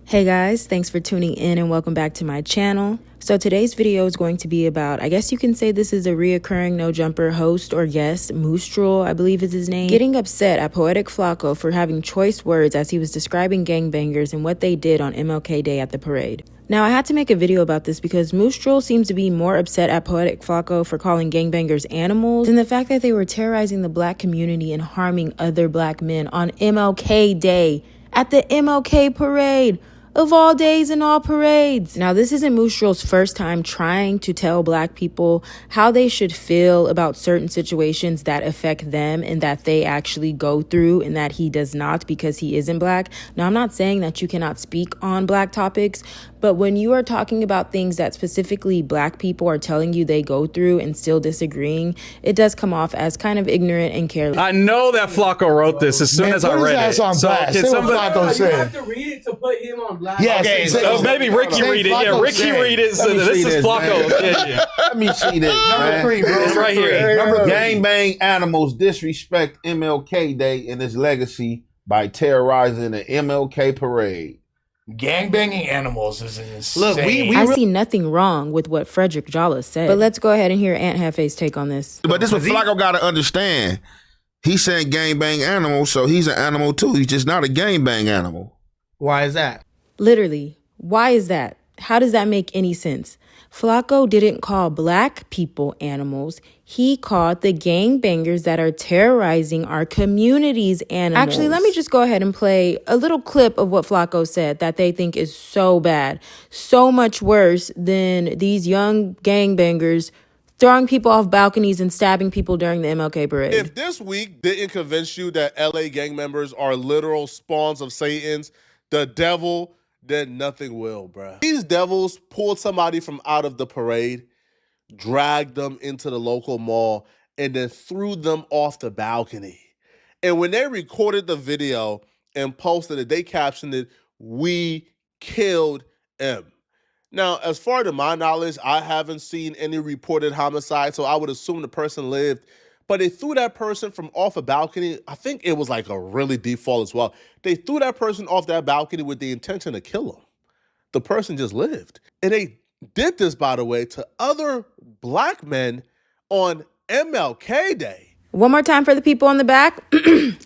Hey guys, thanks for tuning in and welcome back to my channel. So today's video is going to be about, I guess you can say this is a reoccurring No Jumper host or guest, Moose Drool, I believe is his name, getting upset at Poetik Flakko for having choice words as he was describing gangbangers and what they did on MLK Day at the parade. Now, I had to make a video about this because Moose Drool seems to be more upset at Poetik Flakko for calling gangbangers animals than the fact that they were terrorizing the black community and harming other black men on MLK Day at the MLK parade. Of all days and all parades. Now, this isn't Moose Drool's first time trying to tell black people how they should feel about certain situations that affect them and that they actually go through and that he does not because he isn't black. Now, I'm not saying that you cannot speak on black topics, but when you are talking about things that specifically black people are telling you they go through and still disagreeing, it does come off as kind of ignorant and careless. I know that Flakko wrote this as soon as I read it. So can somebody... You have to read it to put him on blast. Yes, okay, so maybe Ricky read it. Yeah, Ricky read it. So this is Flakko. Yeah. Let me see this. Number 3, bro. It's right here. Gangbang animals disrespect MLK Day and its legacy by terrorizing the MLK parade. Gangbanging animals is insane. Look, I see nothing wrong with what Frederick Jala said. But let's go ahead and hear Aunt Hefe's take on this. But this is what Flakko got to understand. He's saying gangbang animals, so he's an animal too. He's just not a gangbang animal. Why is that? Literally, why is that? How does that make any sense? Flakko didn't call black people animals. He called the gangbangers that are terrorizing our communities animals. Actually, let me just go ahead and play a little clip of what Flakko said that they think is so bad, so much worse than these young gangbangers throwing people off balconies and stabbing people during the MLK parade. If this week didn't convince you that LA gang members are literal spawns of Satans, the devil, then nothing will, bruh. These devils pulled somebody from out of the parade, dragged them into the local mall, and then threw them off the balcony. And when they recorded the video and posted it, they captioned it, "We killed him." Now, as far to my knowledge, I haven't seen any reported homicide, so I would assume the person lived. But they threw that person from off a balcony. I think it was like a really deep fall as well. They threw that person off that balcony with the intention to kill him. The person just lived. And they did this, by the way, to other black men on MLK Day. One more time for the people on the back.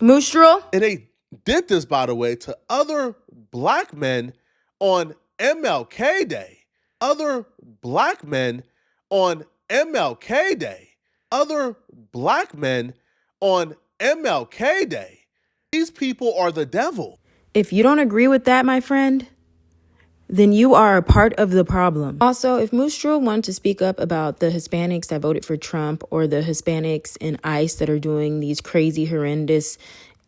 Moose Drool. And they did this, by the way, to other black men on MLK Day. Other black men on MLK Day. Other black men on MLK Day. These people are the devil. If you don't agree with that, my friend, then you are a part of the problem. Also, if Moose Drool wanted to speak up about the Hispanics that voted for Trump or the Hispanics in ICE that are doing these crazy, horrendous,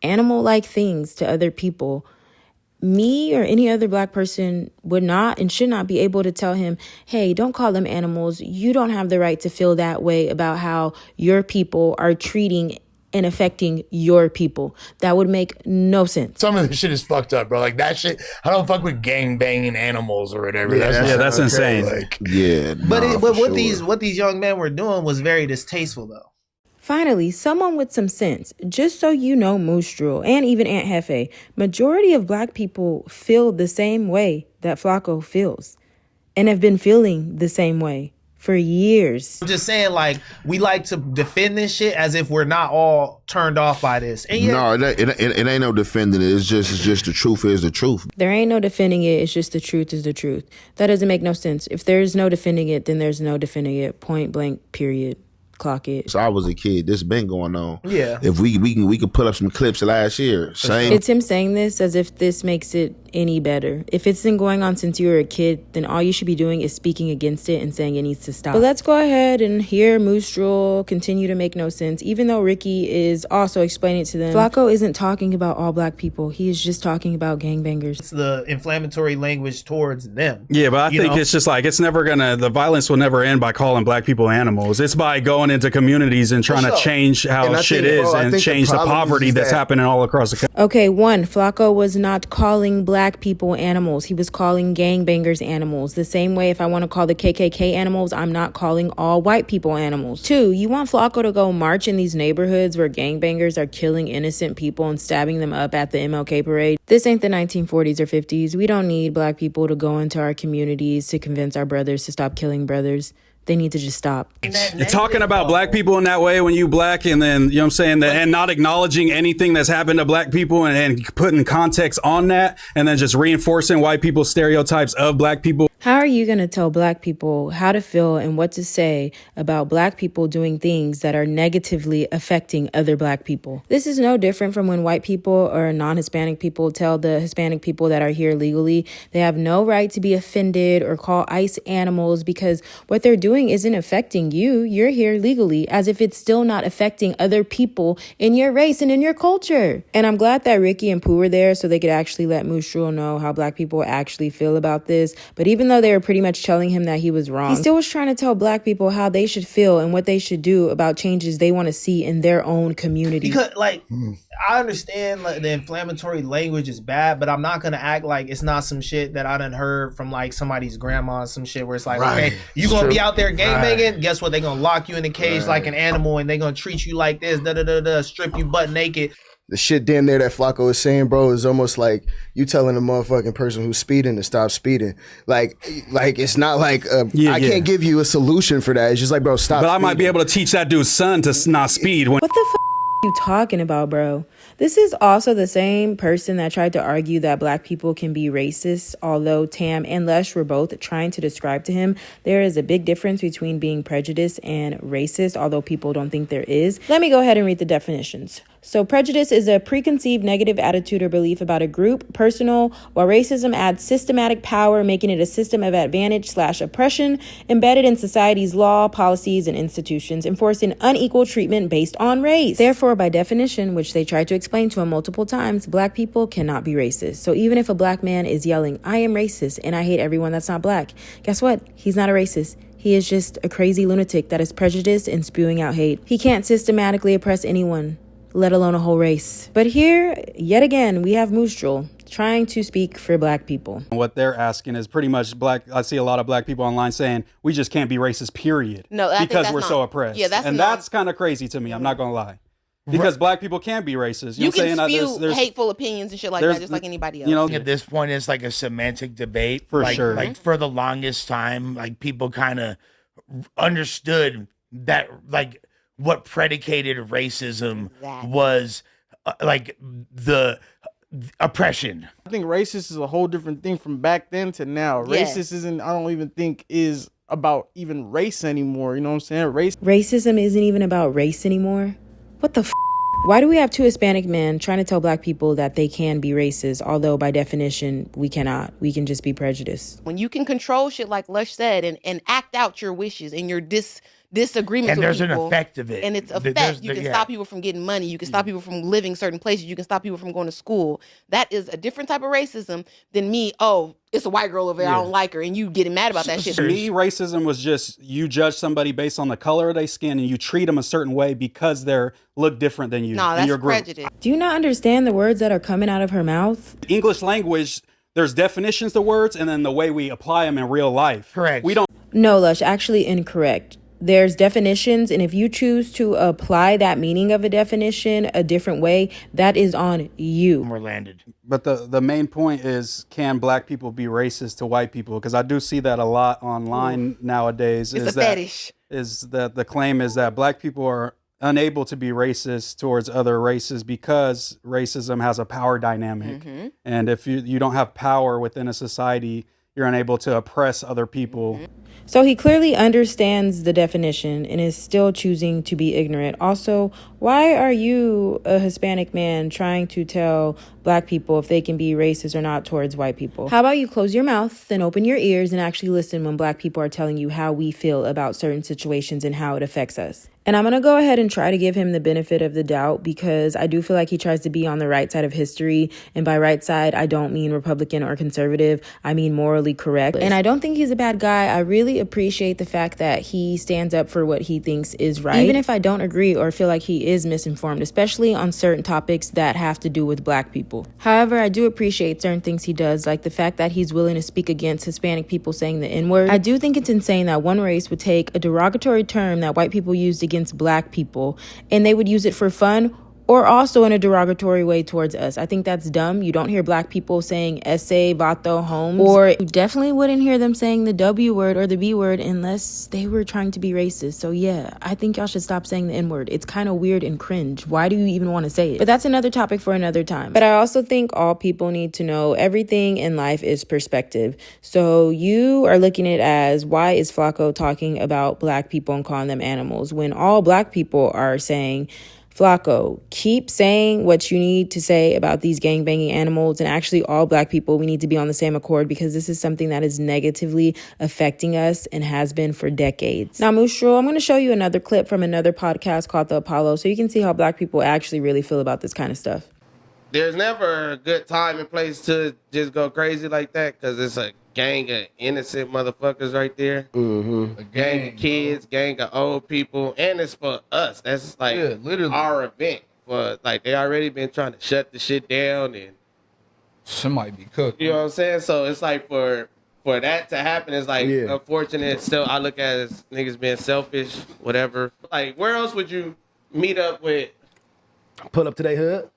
animal-like things to other people, me or any other black person would not and should not be able to tell him, hey, don't call them animals. You don't have the right to feel that way about how your people are treating and affecting your people. That would make no sense. Some of this shit is fucked up, bro. Like that shit, I don't fuck with gangbanging animals or whatever. Yeah, that's insane. Like, yeah, but what these young men were doing was very distasteful, though. Finally, someone with some sense. Just so you know, Moose Drool and even Aunt Hefe, majority of black people feel the same way that Flakko feels and have been feeling the same way for years. I'm just saying, like, we like to defend this shit as if we're not all turned off by this. And yet, no, it ain't no defending it. It's just the truth is the truth. There ain't no defending it. It's just the truth is the truth. That doesn't make no sense. If there's no defending it, then there's no defending it. Point blank, period. Clock it. So I was a kid. This been going on. Yeah. If we could pull up some clips last year. Same. It's him saying this as if this makes it any better. If it's been going on since you were a kid, then all you should be doing is speaking against it and saying it needs to stop. But let's go ahead and hear Moose Drool continue to make no sense, even though Ricky is also explaining to them. Flakko isn't talking about all black people. He is just talking about gangbangers. it's the inflammatory language towards them. Yeah, but I think it's just like, it's never gonna, the violence will never end by calling black people animals. It's by going into communities and trying to change how shit is and change the poverty that's happening all across the country. Okay, one, Flakko was not calling black black people animals. He was calling gangbangers animals. The same way if I want to call the KKK animals, I'm not calling all white people animals. 2, you want Flakko to go march in these neighborhoods where gangbangers are killing innocent people and stabbing them up at the MLK parade? This ain't the 1940s or 50s. We don't need black people to go into our communities to convince our brothers to stop killing brothers. They need to just stop. You're talking about black people in that way when you black, and then, you know what I'm saying, and not acknowledging anything that's happened to black people and putting context on that, and then just reinforcing white people's stereotypes of black people. How are you going to tell black people how to feel and what to say about black people doing things that are negatively affecting other black people? This is no different from when white people or non-Hispanic people tell the Hispanic people that are here legally they have no right to be offended or call ICE animals because what they're doing isn't affecting you. You're here legally, as if it's still not affecting other people in your race and in your culture. And I'm glad that Ricky and Pooh were there so they could actually let Moose Drool know how black people actually feel about this. But even though they were pretty much telling him that he was wrong, he still was trying to tell black people how they should feel and what they should do about changes they want to see in their own community. Because, like, I understand like, the inflammatory language is bad, but I'm not going to act like it's not some shit that I done heard from, like, somebody's grandma or some shit where it's like, okay, you going to be out there gangbanging? Guess what? They're going to lock you in a cage like an animal, and they're going to treat you like this, strip you butt naked. The shit damn near that Flakko is saying, bro, is almost like you telling a motherfucking person who's speeding to stop speeding. Like it's not like I can't give you a solution for that. It's just like, bro, stop. But speeding. I might be able to teach that dude's son to not speed. What the f you talking about, bro? This is also the same person that tried to argue that black people can be racist, although Tam and Lush were both trying to describe to him there is a big difference between being prejudiced and racist, although people don't think there is. Let me go ahead and read the definitions. So prejudice is a preconceived negative attitude or belief about a group, personal, while racism adds systematic power, making it a system of advantage/oppression embedded in society's law, policies, and institutions, enforcing unequal treatment based on race. Therefore, by definition, which they tried to explain to him multiple times, black people cannot be racist. So even if a black man is yelling, "I am racist and I hate everyone that's not black," guess what? He's not a racist. He is just a crazy lunatic that is prejudiced and spewing out hate. He can't systematically oppress anyone, let alone a whole race. But here, yet again, we have Moose Drool trying to speak for black people. What they're asking is pretty much black. I see a lot of black people online saying we just can't be racist, period. No, because we're so oppressed. Yeah, that's kind of crazy to me. I'm not gonna lie. Because black people can be racist. You can spew hateful opinions and shit like that just like anybody else. You know, at this point, it's like a semantic debate. For sure. Like for the longest time, like people kind of understood that like what predicated racism was like the oppression. I think racist is a whole different thing from back then to now. Yeah. Racist isn't, I don't even think is about even race anymore. You know what I'm saying? Racism isn't even about race anymore. What the f? Why do we have two Hispanic men trying to tell black people that they can be racist, although by definition, we cannot. We can just be prejudiced. When you can control shit like Lush said and act out your wishes and your disagreements and with there's people, an effect of it. And it's effect. You can stop people from getting money. You can stop people from living certain places. You can stop people from going to school. That is a different type of racism than me, oh, it's a white girl over there, I don't like her, and you getting mad about that shit. To me, racism was just you judge somebody based on the color of their skin and you treat them a certain way because they're look different than you. No, that's prejudice. Do you not understand the words that are coming out of her mouth? English language, there's definitions to words and then the way we apply them in real life. Correct. We don't. No, Lush, actually incorrect. There's definitions, and if you choose to apply that meaning of a definition a different way, that is on you. We're landed. But the main point is, can black people be racist to white people? Because I do see that a lot online nowadays. It's a fetish. Is that the claim is that black people are unable to be racist towards other races because racism has a power dynamic. Mm-hmm. And if you don't have power within a society, you're unable to oppress other people. Mm-hmm. So he clearly understands the definition and is still choosing to be ignorant. Also, why are you, a Hispanic man, trying to tell black people if they can be racist or not towards white people? How about you close your mouth and open your ears and actually listen when black people are telling you how we feel about certain situations and how it affects us? And I'm going to go ahead and try to give him the benefit of the doubt because I do feel like he tries to be on the right side of history. And by right side, I don't mean Republican or conservative. I mean morally correct. And I don't think he's a bad guy. I really appreciate the fact that he stands up for what he thinks is right. Even if I don't agree or feel like he is misinformed, especially on certain topics that have to do with black people. However, I do appreciate certain things he does, like the fact that he's willing to speak against Hispanic people saying the N-word. I do think it's insane that one race would take a derogatory term that white people used against black people and they would use it for fun or also in a derogatory way towards us. I think that's dumb. You don't hear black people saying ese, vato, homes, or you definitely wouldn't hear them saying the W word or the B word unless they were trying to be racist. So yeah, I think y'all should stop saying the N word. It's kind of weird and cringe. Why do you even want to say it? But that's another topic for another time. But I also think all people need to know everything in life is perspective. So you are looking at it as, why is Flakko talking about black people and calling them animals when all black people are saying, Flakko, keep saying what you need to say about these gangbanging animals, and actually all black people, we need to be on the same accord because this is something that is negatively affecting us and has been for decades. Now, Moose Drool, I'm going to show you another clip from another podcast called The Apollo so you can see how black people actually really feel about this kind of stuff. There's never a good time and place to just go crazy like that because it's a gang of innocent motherfuckers right there. A gang of kids, gang of old people, and it's for us. That's like literally our event. For like they already been trying to shut the shit down and somebody be cooked. You know what I'm saying? So it's like for that to happen, it's like unfortunate. Still, I look at it as niggas being selfish, whatever. Like where else would you meet up with? Pull up to their hood.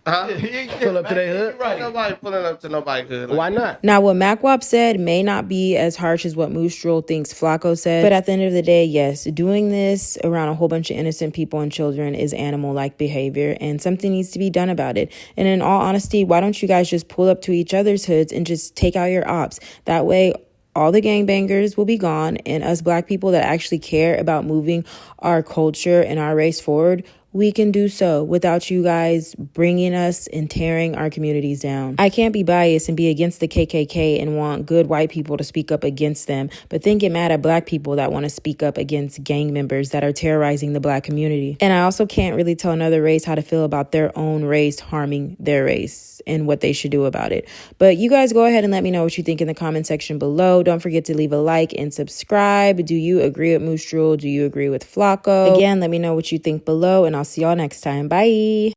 Pull up to their hood. Right. Nobody pulling up to nobody's hood. Why not? Now, what MacWap said may not be as harsh as what Moose Drool thinks Flakko said, but at the end of the day, yes, doing this around a whole bunch of innocent people and children is animal-like behavior, and something needs to be done about it. And in all honesty, why don't you guys just pull up to each other's hoods and just take out your ops? That way, all the gangbangers will be gone, and us black people that actually care about moving our culture and our race forward, we can do so without you guys bringing us and tearing our communities down. I can't be biased and be against the KKK and want good white people to speak up against them, but then get mad at black people that want to speak up against gang members that are terrorizing the black community. And I also can't really tell another race how to feel about their own race harming their race and what they should do about it. But you guys go ahead and let me know what you think in the comment section below. Don't forget to leave a like and subscribe. Do you agree with Moose Drool? Do you agree with Flakko? Again, let me know what you think below, and I'll see y'all next time. Bye.